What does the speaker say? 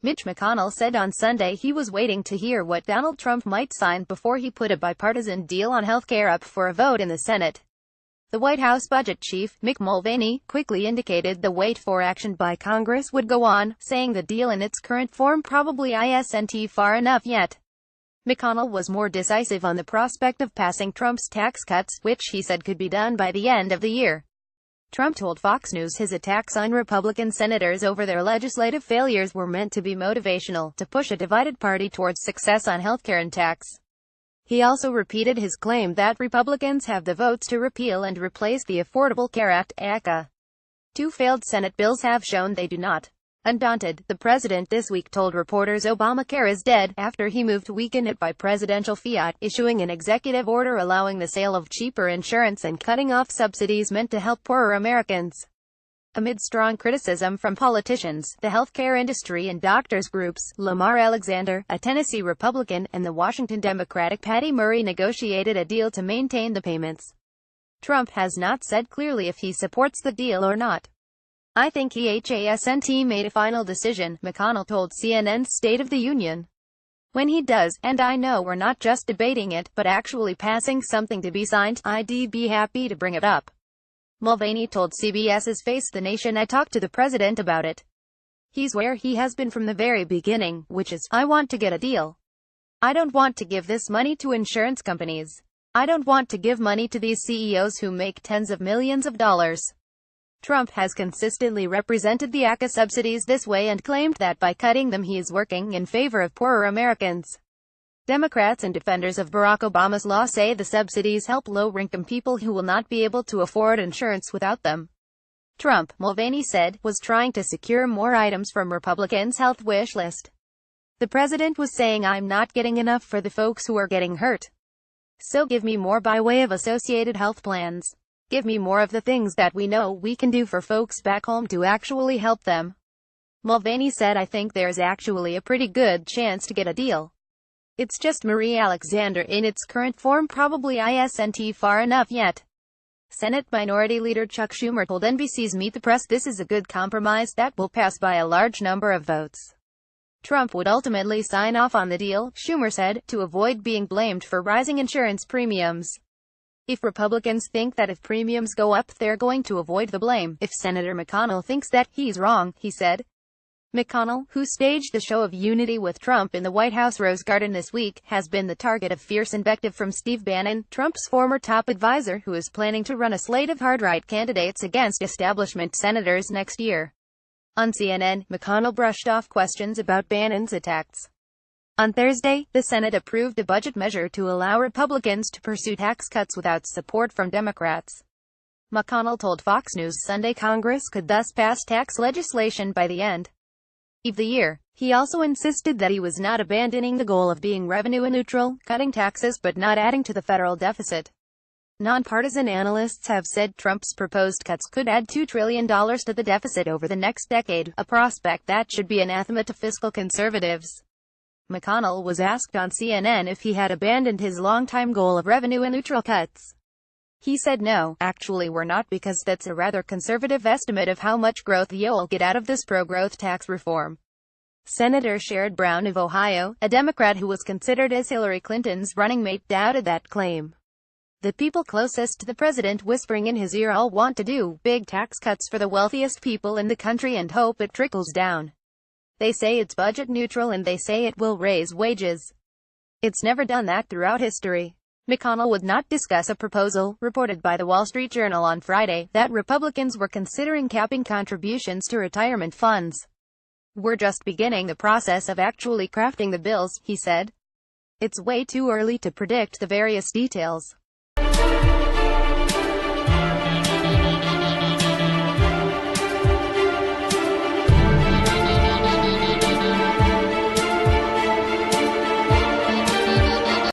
Mitch McConnell said on Sunday he was waiting to hear what Donald Trump might sign before he put a bipartisan deal on healthcare up for a vote in the Senate. The White House budget chief, Mick Mulvaney, quickly indicated the wait for action by Congress would go on, saying the deal in its current form probably isn't far enough yet. McConnell was more decisive on the prospect of passing Trump's tax cuts, which he said could be done by the end of the year. Trump told Fox News his attacks on Republican senators over their legislative failures were meant to be motivational, to push a divided party towards success on healthcare and tax. He also repeated his claim that Republicans have the votes to repeal and replace the Affordable Care Act, ACA. Two failed Senate bills have shown they do not. Undaunted, the president this week told reporters Obamacare is dead, after he moved to weaken it by presidential fiat, issuing an executive order allowing the sale of cheaper insurance and cutting off subsidies meant to help poorer Americans. Amid strong criticism from politicians, the healthcare industry and doctors groups, Lamar Alexander, a Tennessee Republican, and the Washington Democratic Patty Murray negotiated a deal to maintain the payments. Trump has not said clearly if he supports the deal or not. "I think he hasn't made a final decision," McConnell told CNN's State of the Union. "When he does, and I know we're not just debating it, but actually passing something to be signed, I'd be happy to bring it up." Mulvaney told CBS's Face the Nation, "I talked to the president about it. He's where he has been from the very beginning, which is, I want to get a deal. I don't want to give this money to insurance companies. I don't want to give money to these CEOs who make tens of millions of dollars." Trump has consistently represented the ACA subsidies this way and claimed that by cutting them he is working in favor of poorer Americans. Democrats and defenders of Barack Obama's law say the subsidies help low-income people who will not be able to afford insurance without them. Trump, Mulvaney said, was trying to secure more items from Republicans' health wish list. The president was saying, "I'm not getting enough for the folks who are getting hurt. So give me more by way of associated health plans. Give me more of the things that we know we can do for folks back home to actually help them." Mulvaney said, "I think there's actually a pretty good chance to get a deal. It's just Marie Alexander in its current form probably isn't far enough yet." Senate Minority Leader Chuck Schumer told NBC's Meet the Press this is a good compromise that will pass by a large number of votes. Trump would ultimately sign off on the deal, Schumer said, to avoid being blamed for rising insurance premiums. "If Republicans think that if premiums go up they're going to avoid the blame, if Senator McConnell thinks that, he's wrong," he said. McConnell, who staged the show of unity with Trump in the White House Rose Garden this week, has been the target of fierce invective from Steve Bannon, Trump's former top advisor, who is planning to run a slate of hard-right candidates against establishment senators next year. On CNN, McConnell brushed off questions about Bannon's attacks. On Thursday, the Senate approved a budget measure to allow Republicans to pursue tax cuts without support from Democrats. McConnell told Fox News Sunday Congress could thus pass tax legislation by the end of the year. He also insisted that he was not abandoning the goal of being revenue neutral, cutting taxes but not adding to the federal deficit. Nonpartisan analysts have said Trump's proposed cuts could add $2 trillion to the deficit over the next decade, a prospect that should be anathema to fiscal conservatives. McConnell was asked on CNN if he had abandoned his longtime goal of revenue-neutral cuts. He said no, actually we're not, because that's a rather conservative estimate of how much growth you'll get out of this pro-growth tax reform. Senator Sherrod Brown of Ohio, a Democrat who was considered as Hillary Clinton's running mate, doubted that claim. "The people closest to the president whispering in his ear all want to do big tax cuts for the wealthiest people in the country and hope it trickles down. They say it's budget neutral and they say it will raise wages. It's never done that throughout history." McConnell would not discuss a proposal, reported by The Wall Street Journal on Friday, that Republicans were considering capping contributions to retirement funds. "We're just beginning the process of actually crafting the bills," he said. "It's way too early to predict the various details.